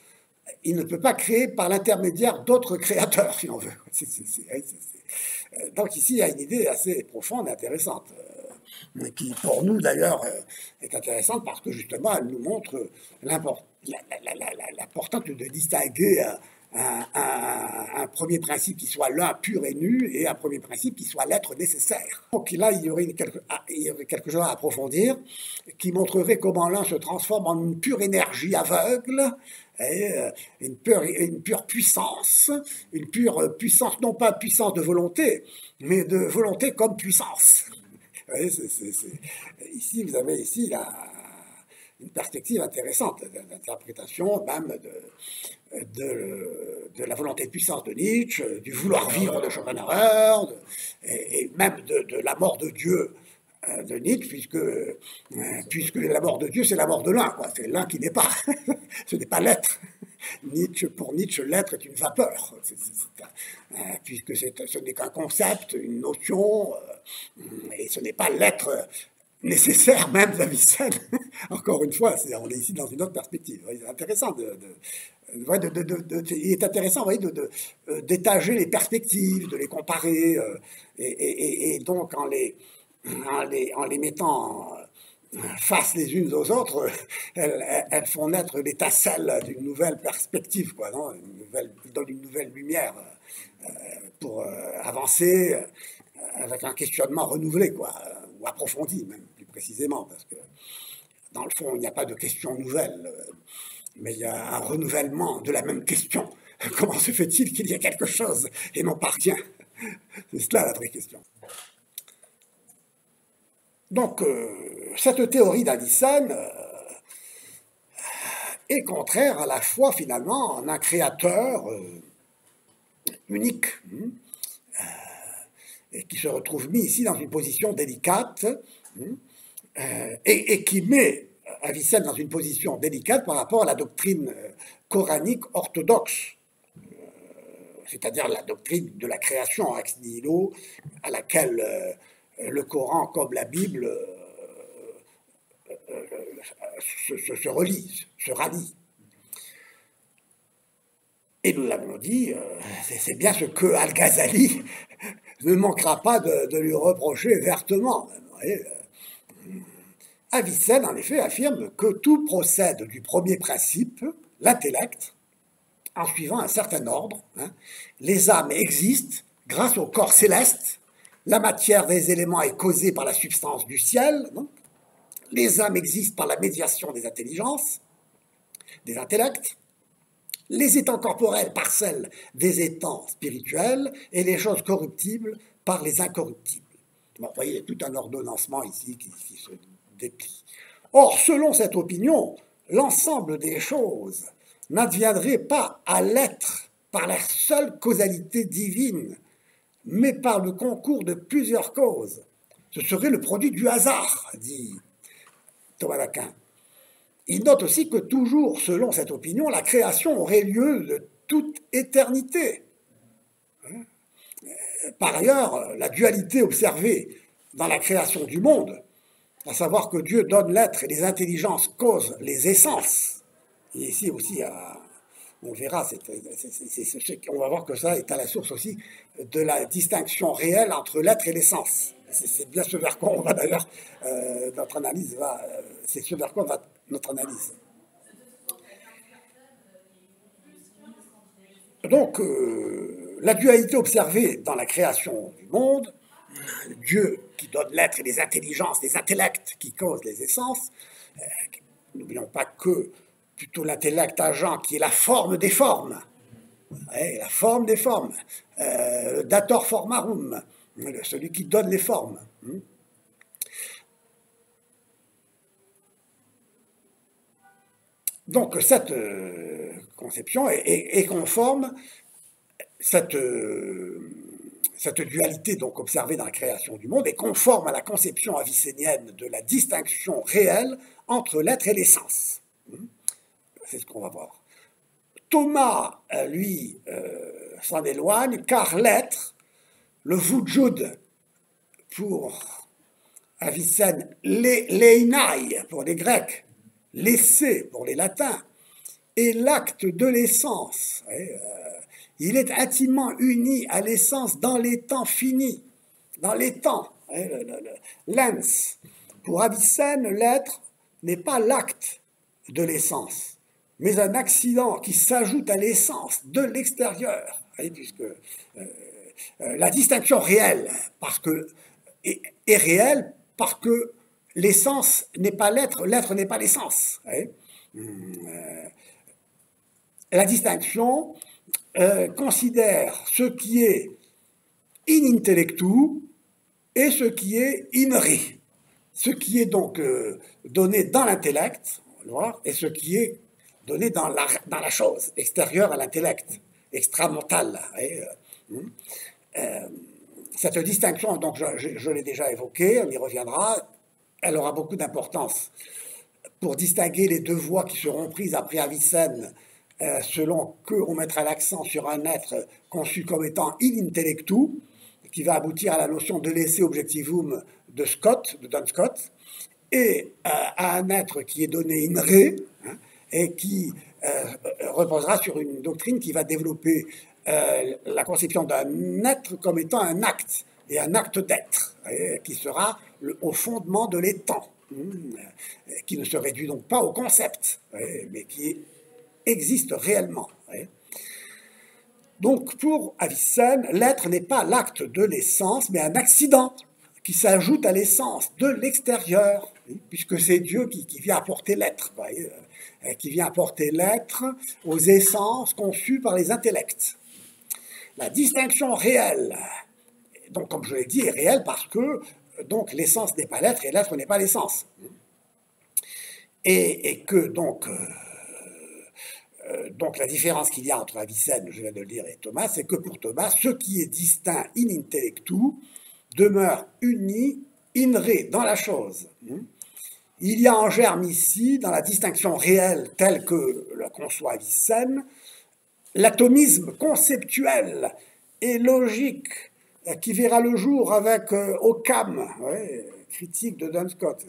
Il ne peut pas créer par l'intermédiaire d'autres créateurs, si on veut. Donc ici, il y a une idée assez profonde et intéressante, qui pour nous d'ailleurs est intéressante parce que justement elle nous montre l'importance de distinguer un premier principe qui soit l'un pur et nu et un premier principe qui soit l'être nécessaire. Donc là, il y aurait quelque chose à approfondir qui montrerait comment l'un se transforme en une pure énergie aveugle, une pure puissance, non pas puissance de volonté, mais de volonté comme puissance. Ici, vous avez une perspective intéressante d'interprétation même de la volonté de puissance de Nietzsche, du vouloir vivre de Schopenhauer, et même de la mort de Dieu de Nietzsche, puisque la mort de Dieu, c'est la mort de l'un, c'est l'un qui n'est pas, ce n'est pas l'être. Pour Nietzsche, l'être est une vapeur, puisque ce n'est qu'un concept, une notion, et ce n'est pas l'être nécessaire même d'Avicenne. Encore une fois, on est ici dans une autre perspective. C'est intéressant il est intéressant d'étager les perspectives, de les comparer, et donc en les mettant face les unes aux autres, elles font naître l'étincelle d'une nouvelle perspective, non, donne une nouvelle lumière pour avancer avec un questionnement renouvelé, ou approfondi même, plus précisément, parce que dans le fond, il n'y a pas de question nouvelle, mais il y a un renouvellement de la même question. Comment se fait-il qu'il y ait quelque chose et non pas rien? C'est cela la vraie question. Donc, cette théorie d'Avicenne est contraire à la foi, finalement, en un créateur unique, et qui se retrouve mis ici dans une position délicate, et qui met Avicenne dans une position délicate par rapport à la doctrine coranique orthodoxe, c'est-à-dire la doctrine de la création ex nihilo, à laquelle le Coran, comme la Bible, se relie, se rallie. Et nous l'avons dit, c'est bien ce que Al-Ghazali ne manquera pas de lui reprocher vertement. Avicenne, en effet, affirme que tout procède du premier principe, l'intellect, en suivant un certain ordre. Les âmes existent grâce au corps céleste, la matière des éléments est causée par la substance du ciel, les âmes existent par la médiation des intelligences, des intellects, les étangs corporels par celle des étangs spirituels, et les choses corruptibles par les incorruptibles. Bon, vous voyez, il y a tout un ordonnancement ici qui se déplie. Or, selon cette opinion, l'ensemble des choses n'adviendrait pas à l'être par la seule causalité divine, mais par le concours de plusieurs causes. Ce serait le produit du hasard, dit Thomas d'Aquin. Il note aussi que toujours, selon cette opinion, la création aurait lieu de toute éternité. Par ailleurs, la dualité observée dans la création du monde, à savoir que Dieu donne l'être et les intelligences causent les essences, et ici aussi, on verra, on va voir que ça est à la source aussi de la distinction réelle entre l'être et l'essence. C'est bien ce vers quoi on va d'ailleurs, notre analyse va, c'est ce vers quoi va notre analyse. Donc, la dualité observée dans la création du monde, Dieu qui donne l'être et les intelligences, les intellects qui causent les essences, n'oublions pas que plutôt l'intellect agent qui est la forme des formes, la forme des formes, dator formarum, celui qui donne les formes. Donc cette conception est conforme cette dualité donc observée dans la création du monde est conforme à la conception avicénienne de la distinction réelle entre l'être et l'essence. C'est ce qu'on va voir. Thomas, lui, s'en éloigne, car l'être, le wujud pour Avicenne, l'einai pour les Grecs, l'essai pour les Latins, et l'acte de l'essence. Il est intimement uni à l'essence dans les temps finis, dans les temps. L'ens. Pour Avicenne, l'être n'est pas l'acte de l'essence, mais un accident qui s'ajoute à l'essence de l'extérieur, puisque la distinction réelle parce que, est réelle parce que l'essence n'est pas l'être, l'être n'est pas l'essence. La distinction considère ce qui est in intellectu et ce qui est in re. Ce qui est donc donné dans l'intellect, et ce qui est donné dans la chose, extérieure à l'intellect, extramentale. Cette distinction, donc je l'ai déjà évoquée, on y reviendra, elle aura beaucoup d'importance pour distinguer les deux voies qui seront prises après Avicenne, selon qu'on mettra l'accent sur un être conçu comme étant in intellectu, qui va aboutir à la notion de l'esse objectivum de Scott, de Duns Scott, et à un être qui est donné in re, et qui reposera sur une doctrine qui va développer la conception d'un être comme étant un acte, et un acte d'être, qui sera au fondement de l'étant, qui ne se réduit donc pas au concept, mais qui existe réellement. Donc pour Avicenne, l'être n'est pas l'acte de l'essence, mais un accident qui s'ajoute à l'essence de l'extérieur, puisque c'est Dieu qui vient apporter l'être, qui vient apporter l'être aux essences conçues par les intellects. La distinction réelle, donc comme je l'ai dit, est réelle parce que donc l'essence n'est pas l'être et l'être n'est pas l'essence. Et que donc la différence qu'il y a entre Avicenne, je viens de le dire, et Thomas, c'est que pour Thomas, ce qui est distinct in intellectu demeure uni in re, dans la chose. Il y a en germe ici, dans la distinction réelle telle que la conçoit Avicenne, l'atomisme conceptuel et logique qui verra le jour avec Occam, critique de Duns Scott,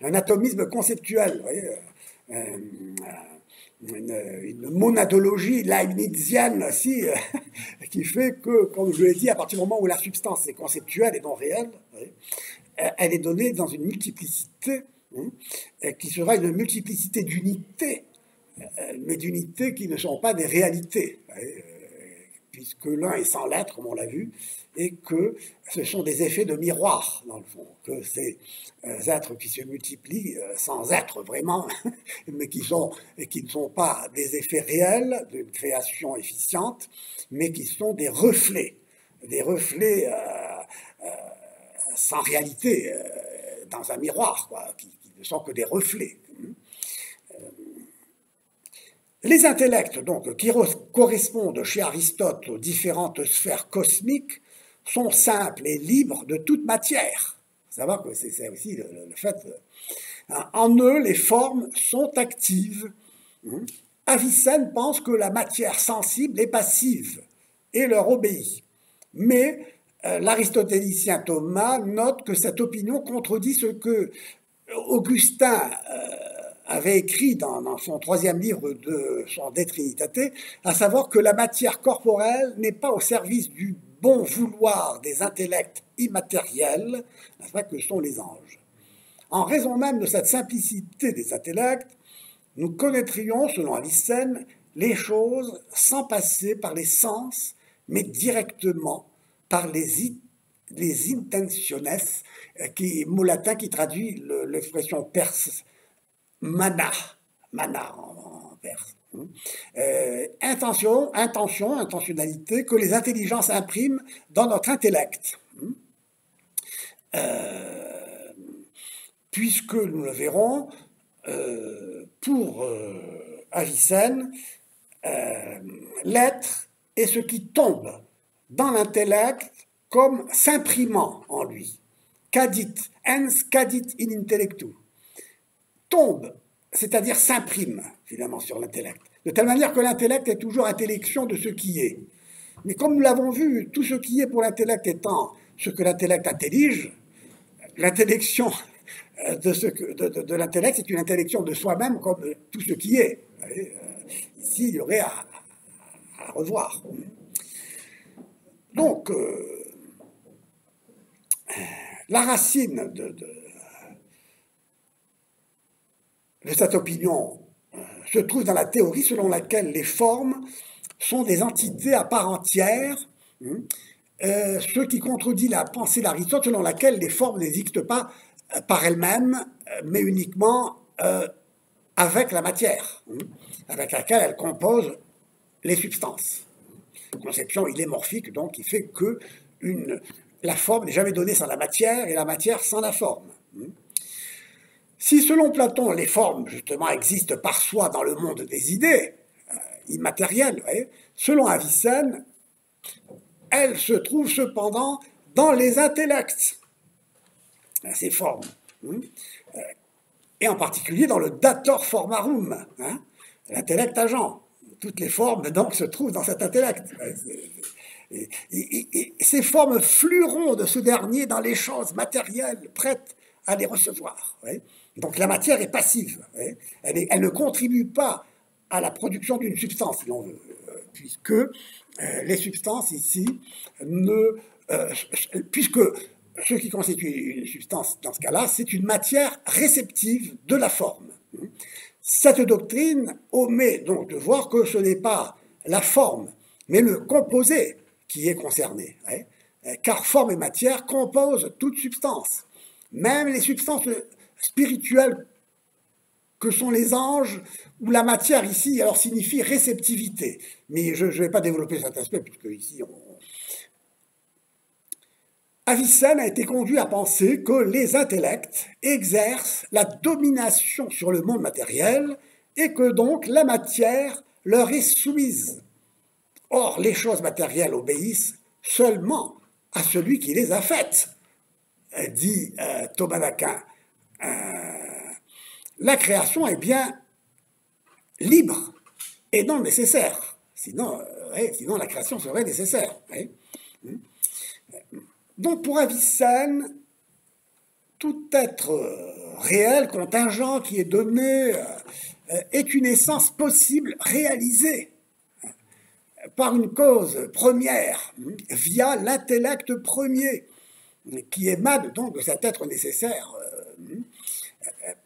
un atomisme conceptuel, une monadologie leibnizienne aussi, qui fait que, comme je l'ai dit, à partir du moment où la substance est conceptuelle et non réelle, elle est donnée dans une multiplicité qui sera une multiplicité d'unités, mais d'unités qui ne sont pas des réalités, puisque l'un est sans l'être, comme on l'a vu, et que ce sont des effets de miroir, dans le fond, que ces êtres qui se multiplient sans être vraiment, mais qui ne sont pas des effets réels d'une création efficiente, mais qui sont des reflets sans réalité, dans un miroir, qui ne sont que des reflets. Les intellects, donc, qui correspondent chez Aristote aux différentes sphères cosmiques, sont simples et libres de toute matière. Il faut savoir que c'est aussi le fait. En eux, les formes sont actives. Avicenne pense que la matière sensible est passive et leur obéit. Mais l'aristotélicien Thomas note que cette opinion contredit ce que Augustin avait écrit dans son troisième livre de son De Trinitate, à savoir que la matière corporelle n'est pas au service du bon vouloir des intellects immatériels, que sont les anges. En raison même de cette simplicité des intellects, nous connaîtrions, selon Avicenne, les choses sans passer par les sens, mais directement par les intentiones, mot latin qui traduit l'expression perse mana en perse. Intentionnalité que les intelligences impriment dans notre intellect. Puisque, nous le verrons, pour Avicenne, l'être est ce qui tombe dans l'intellect comme s'imprimant en lui. Cadit, ens cadit in intellectu. Tombe, c'est-à-dire s'imprime, finalement, sur l'intellect. De telle manière que l'intellect est toujours intellection de ce qui est. Mais comme nous l'avons vu, tout ce qui est pour l'intellect étant ce que l'intellect intellige, l'intellection de l'intellect, c'est une intellection de soi-même comme tout ce qui est. Ici, il y aurait à revoir. Donc, la racine de cette opinion se trouve dans la théorie selon laquelle les formes sont des entités à part entière, ce qui contredit la pensée d'Aristote selon laquelle les formes n'existent pas par elles-mêmes, mais uniquement avec la matière, avec laquelle elles composent les substances. Conception illémorphique, donc, qui fait que la forme n'est jamais donnée sans la matière et la matière sans la forme. Si, selon Platon, les formes, justement, existent par soi dans le monde des idées, immatérielles, selon Avicenne, elles se trouvent cependant dans les intellects, ces formes, et en particulier dans le dator formarum, l'intellect agent. Toutes les formes, donc, se trouvent dans cet intellect. Et ces formes fluiront de ce dernier dans les choses matérielles prêtes à les recevoir. Donc la matière est passive. Elle ne contribue pas à la production d'une substance, si l'on veut, puisque les substances ici puisque ce qui constitue une substance dans ce cas-là, c'est une matière réceptive de la forme. Cette doctrine omet donc de voir que ce n'est pas la forme, mais le composé qui est concerné, car forme et matière composent toute substance. Même les substances spirituelles que sont les anges, où la matière ici alors signifie réceptivité. Mais je ne vais pas développer cet aspect, puisque ici Avicenne a été conduit à penser que les intellects exercent la domination sur le monde matériel et que donc la matière leur est soumise. Or, les choses matérielles obéissent seulement à celui qui les a faites, dit Thomas d'Aquin. La création est bien libre et non nécessaire. Sinon la création serait nécessaire. Donc pour Avicenne, tout être réel, contingent, qui est donné, est une essence possible réalisée par une cause première, via l'intellect premier, qui émane donc de cet être nécessaire,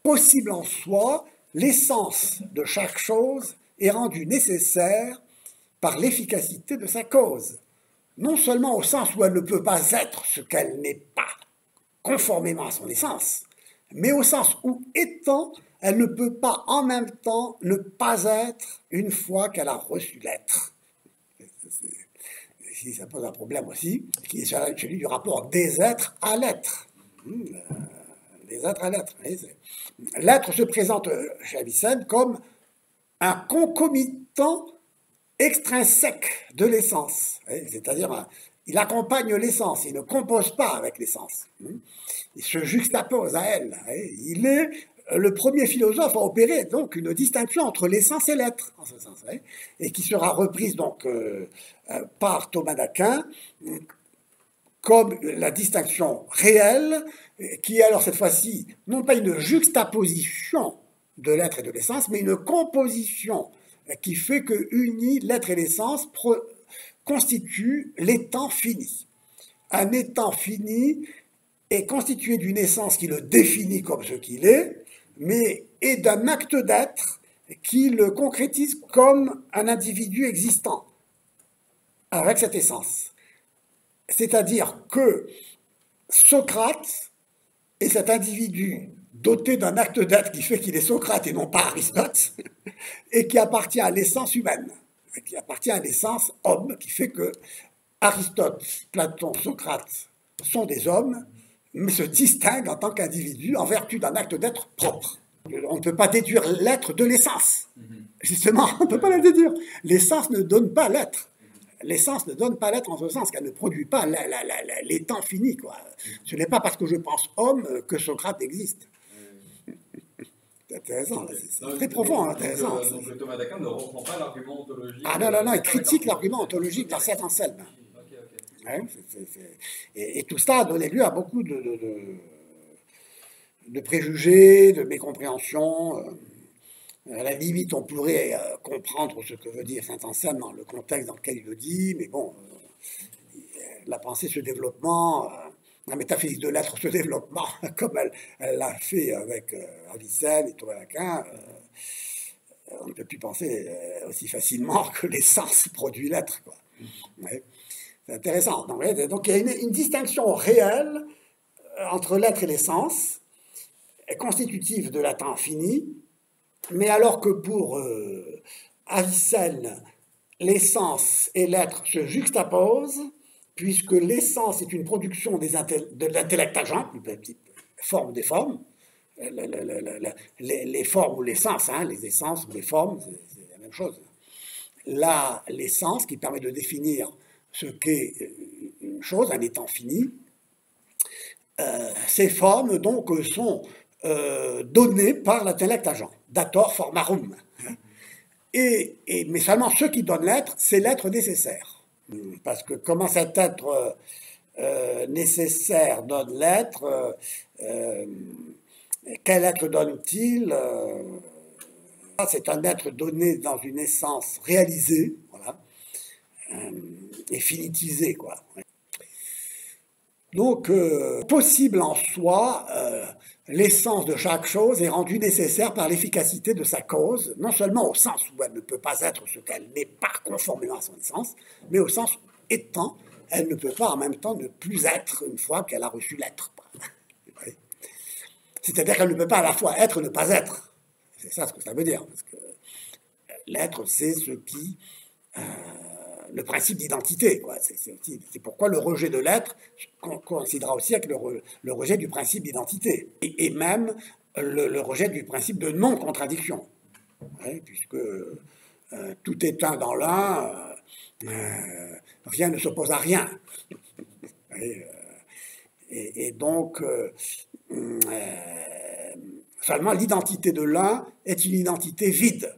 possible en soi. L'essence de chaque chose est rendue nécessaire par l'efficacité de sa cause. Non seulement au sens où elle ne peut pas être ce qu'elle n'est pas, conformément à son essence, mais au sens où, étant, elle ne peut pas en même temps ne pas être une fois qu'elle a reçu l'être. Ça pose un problème aussi, qui est celui du rapport des êtres à l'être. Des êtres à l'être. L'être se présente chez Avicenne comme un concomitant extrinsèque de l'essence, c'est-à-dire il accompagne l'essence, il ne compose pas avec l'essence, il se juxtapose à elle, il est le premier philosophe à opérer donc une distinction entre l'essence et l'être, en ce sens, et qui sera reprise donc par Thomas d'Aquin comme la distinction réelle, qui est alors cette fois-ci non pas une juxtaposition de l'être et de l'essence, mais une composition qui fait que unit l'être et l'essence constitue l'étant fini. Un étant fini est constitué d'une essence qui le définit comme ce qu'il est, mais et d'un acte d'être qui le concrétise comme un individu existant avec cette essence. C'est-à-dire que Socrate est cet individu doté d'un acte d'être qui fait qu'il est Socrate et non pas Aristote, et qui appartient à l'essence humaine, qui appartient à l'essence homme, qui fait que Aristote, Platon, Socrate sont des hommes, mais se distinguent en tant qu'individus en vertu d'un acte d'être propre. On ne peut pas déduire l'être de l'essence. Justement, on ne peut pas la déduire. L'essence ne donne pas l'être. l'essence ne donne pas l'être en ce sens qu'elle ne produit pas l'étant fini, quoi. Ce n'est pas parce que je pense homme que Socrate existe. C'est intéressant, Okay. c'est très profond, intéressant. Donc le Thomas d'Aquin ne reprend pas l'argument ontologique. Ah non, non, non, il critique l'argument ontologique dans cet Anselme. Ok. Ouais, et tout ça a donné lieu à beaucoup de préjugés, de mécompréhensions. À la limite, on pourrait comprendre ce que veut dire Saint-Anselme dans le contexte dans lequel il le dit, mais bon, la pensée, ce développement, la métaphysique de l'être, ce développement, comme elle l'a fait avec Avicenne et Thomas d'Aquin, on ne peut plus penser aussi facilement que l'essence produit l'être, quoi. Ouais. C'est intéressant. Donc il y a une distinction réelle entre l'être et l'essence, constitutive de la temps fini, mais alors que pour Avicenne, l'essence et l'être se juxtaposent, puisque l'essence est une production de l'intellect agent, forme des formes, les formes ou l'essence, hein, les essences ou les formes, c'est la même chose. Là, l'essence qui permet de définir ce qu'est une chose, un étant fini, ces formes donc sont données par l'intellect agent, dator formarum. Mais seulement ce qui donne l'être, c'est l'être nécessaire. Parce que comment cet être nécessaire donne l'être, quel être donne-t-il c'est un être donné dans une essence réalisée, voilà, et finitisée, quoi. Donc, possible en soi, l'essence de chaque chose est rendue nécessaire par l'efficacité de sa cause, non seulement au sens où elle ne peut pas être ce qu'elle n'est pas conformément à son essence, mais au sens étant, elle ne peut pas en même temps ne plus être une fois qu'elle a reçu l'être. C'est-à-dire qu'elle ne peut pas à la fois être et ne pas être. C'est ça ce que ça veut dire, parce que l'être, c'est ce qui... le principe d'identité, quoi. C'est pourquoi le rejet de l'être coïncidera aussi avec le rejet du principe d'identité, et même le rejet du principe de non-contradiction, ouais, puisque tout est un dans l'un, rien ne s'oppose à rien. Et donc, seulement l'identité de l'un est une identité vide.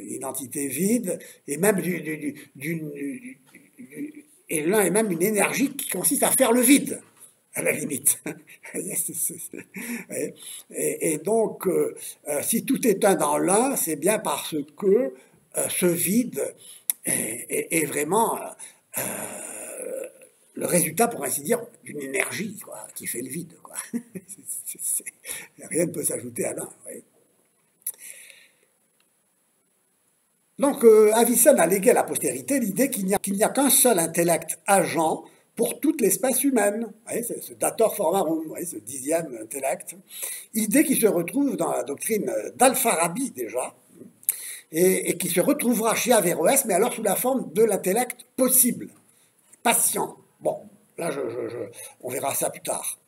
Identité vide, et même et l'un est même une énergie qui consiste à faire le vide, à la limite. Et donc, si tout est un dans l'un, c'est bien parce que ce vide est vraiment le résultat, pour ainsi dire, d'une énergie, quoi, qui fait le vide, quoi. Rien ne peut s'ajouter à l'un. Ouais. Donc, Avicenne a légué à la postérité l'idée qu'il n'y a qu'un seul intellect agent pour toute l'espèce humaine. C'est ce dator formarum, ce 10e intellect. Idée qui se retrouve dans la doctrine d'Al-Farabi déjà, et qui se retrouvera chez Averroès, mais alors sous la forme de l'intellect possible, patient. Bon, là, on verra ça plus tard.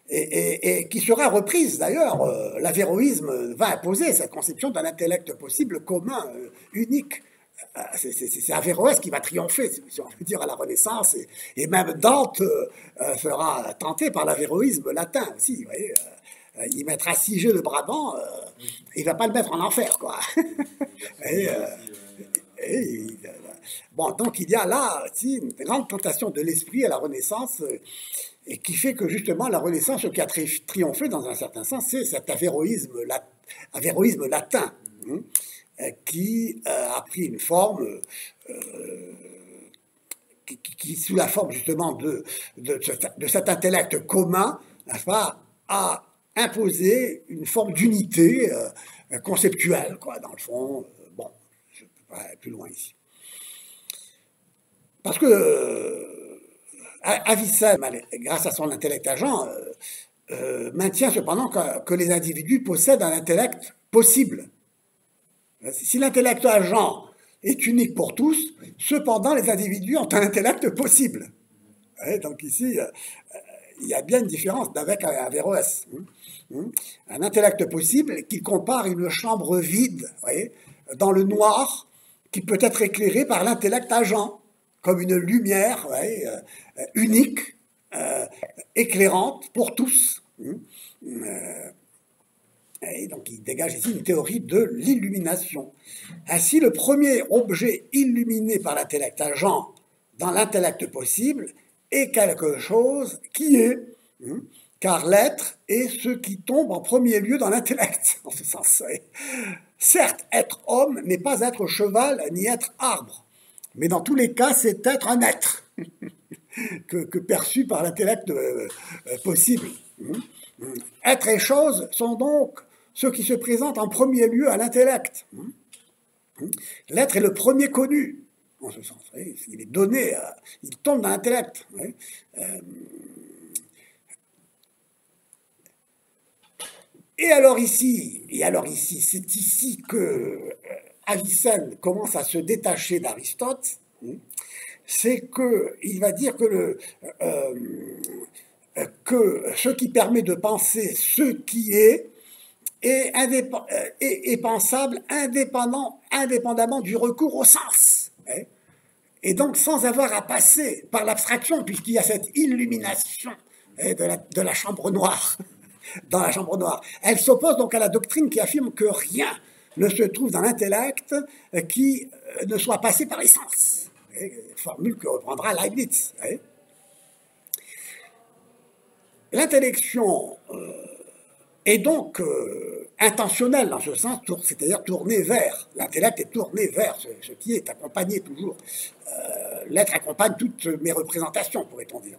Et qui sera reprise, d'ailleurs, l'avéroïsme va imposer sa conception d'un intellect possible commun, unique. C'est Averroès qui va triompher, si on veut dire, à la Renaissance, et même Dante sera tenté par l'avéroïsme latin aussi, vous voyez. Il mettra 6 jeux de Brabant, il ne va pas le mettre en enfer, quoi. Bon, donc il y a là aussi une grande tentation de l'esprit à la Renaissance, et qui fait que justement la Renaissance, ce qui a triomphé dans un certain sens, c'est cet avéroïsme latin, qui a pris une forme qui, sous la forme justement de cet intellect commun, n'est-ce pas, a imposé une forme d'unité conceptuelle, quoi, dans le fond. Bon, je ne peux pas aller plus loin ici. Parce que Avicenne, grâce à son intellect agent, maintient cependant que les individus possèdent un intellect possible. Si l'intellect agent est unique pour tous, cependant les individus ont un intellect possible. Donc ici, il y a bien une différence avec Averroès. Un intellect possible qui compare une chambre vide, voyez, dans le noir, qui peut être éclairé par l'intellect agent, comme une lumière unique, éclairante pour tous. Et donc il dégage ici une théorie de l'illumination. Ainsi, le premier objet illuminé par l'intellect agent dans l'intellect possible est quelque chose qui est, car l'être est ce qui tombe en premier lieu dans l'intellect, en ce sens. Certes, être homme n'est pas être cheval ni être arbre, mais dans tous les cas, c'est être un être que perçu par l'intellect possible. Être et chose sont donc ceux qui se présentent en premier lieu à l'intellect. L'être est le premier connu, en ce sens. Il est donné, il tombe dans l'intellect. Et alors ici, c'est ici que Avicenne commence à se détacher d'Aristote. C'est qu'il va dire que ce qui permet de penser ce qui est pensable indépendamment du recours au sens. Et donc sans avoir à passer par l'abstraction, puisqu'il y a cette illumination de la chambre noire, dans la chambre noire. Elle s'oppose donc à la doctrine qui affirme que rien ne se trouve dans l'intellect qui ne soit passé par les sens. Formule que reprendra Leibniz. L'intellection est donc intentionnelle dans ce sens, c'est-à-dire tournée vers. L'intellect est tourné vers ce qui est accompagné toujours. L'être accompagne toutes mes représentations, pourrait-on dire.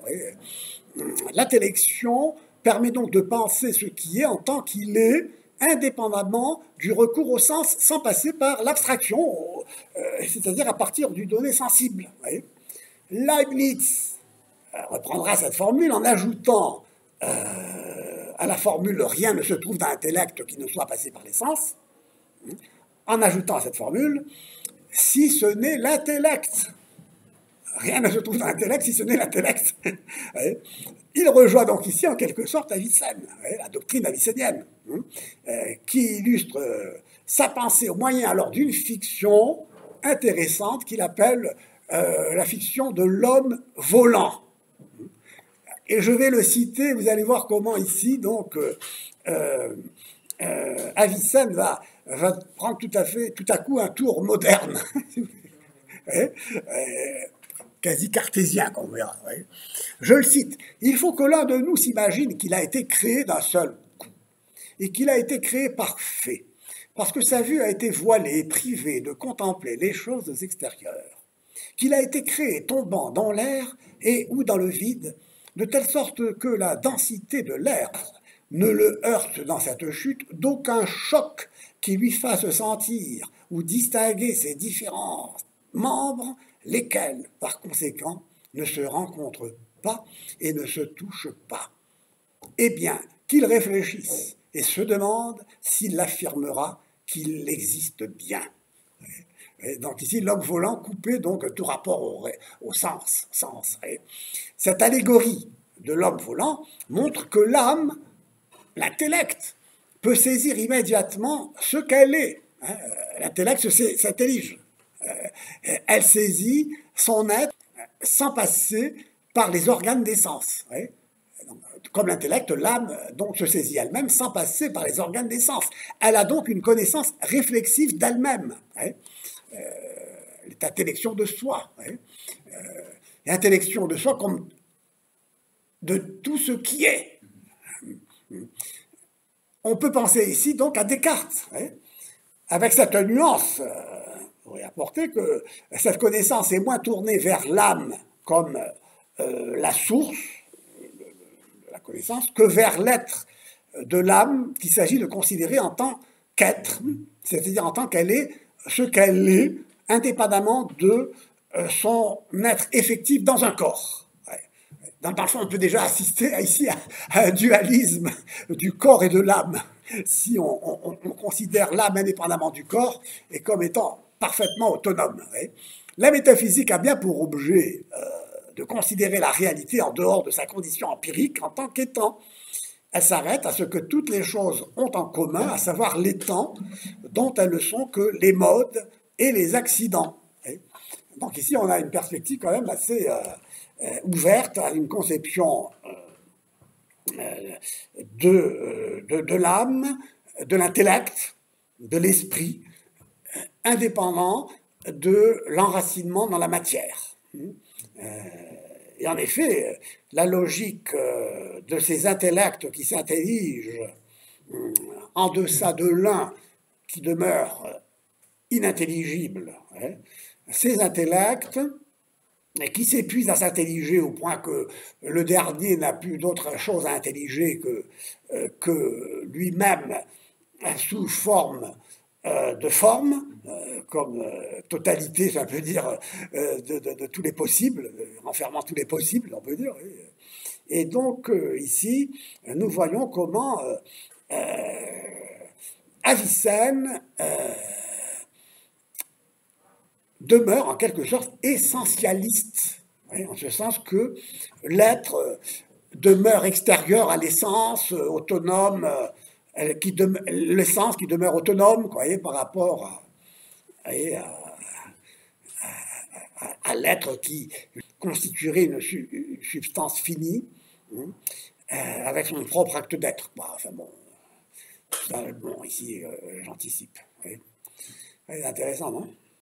L'intellection permet donc de penser ce qui est en tant qu'il est, indépendamment du recours au sens, sans passer par l'abstraction, c'est-à-dire à partir du donné sensible. Leibniz reprendra cette formule en ajoutant à la formule « rien ne se trouve dans l'intellect qui ne soit passé par les sens », en ajoutant à cette formule « si ce n'est l'intellect ». Rien ne se trouve dans l'intellect si ce n'est l'intellect. Il rejoint donc ici en quelque sorte Avicenne, la doctrine avicénienne, qui illustre sa pensée au moyen alors d'une fiction intéressante qu'il appelle la fiction de l'homme volant. Et je vais le citer, vous allez voir comment ici, donc, Avicenne va prendre tout à coup un tour moderne, quasi cartésien, comme on verra. Je le cite, « Il faut que l'un de nous s'imagine qu'il a été créé d'un seul coup, et qu'il a été créé parfait, parce que sa vue a été voilée et privée de contempler les choses extérieures, qu'il a été créé tombant dans l'air et ou dans le vide, de telle sorte que la densité de l'air ne le heurte dans cette chute d'aucun choc qui lui fasse sentir ou distinguer ses différents membres, lesquels, par conséquent, ne se rencontrent pas et ne se touchent pas. Eh bien, qu'il réfléchisse et se demande s'il affirmera qu'il existe bien. » Donc ici, l'homme volant coupé donc tout rapport au sens. Cette allégorie de l'homme volant montre que l'âme, l'intellect, peut saisir immédiatement ce qu'elle est. L'intellect s'intellige. Elle saisit son être sans passer par les organes des sens. Comme l'intellect, l'âme donc se saisit elle-même sans passer par les organes des sens. Elle a donc une connaissance réflexive d'elle-même. L'intellection de soi. L'intellection de soi comme de tout ce qui est. On peut penser ici donc à Descartes, avec cette nuance. On pourrait apporter que cette connaissance est moins tournée vers l'âme comme la source de la connaissance que vers l'être de l'âme qu'il s'agit de considérer en tant qu'être, c'est-à-dire en tant qu'elle est ce qu'elle est, indépendamment de son être effectif dans un corps. Dans le fond, on peut déjà assister ici à un dualisme du corps et de l'âme, si on considère l'âme indépendamment du corps et comme étant parfaitement autonome. La métaphysique a bien pour objet de considérer la réalité en dehors de sa condition empirique en tant qu'étant. Elle s'arrête à ce que toutes les choses ont en commun, à savoir l'étant, dont elles ne sont que les modes et les accidents. Donc ici, on a une perspective quand même assez ouverte à une conception de l'âme, de l'intellect, de l'esprit, indépendant de l'enracinement dans la matière. Et en effet, la logique de ces intellects qui s'intelligent en deçà de l'un qui demeure inintelligible, ces intellects qui s'épuisent à s'intelliger au point que le dernier n'a plus d'autre chose à intelliger que lui-même sous forme de forme, comme totalité, ça veut dire de tous les possibles, renfermant tous les possibles, on peut dire. Et donc, ici, nous voyons comment Avicenne demeure en quelque sorte essentialiste, en ce sens que l'être demeure extérieur à l'essence, autonome, l'essence qui demeure autonome, vous voyez, par rapport à l'être qui constituerait une substance finie, avec son propre acte d'être. Enfin bon, ici, j'anticipe. C'est intéressant, non ?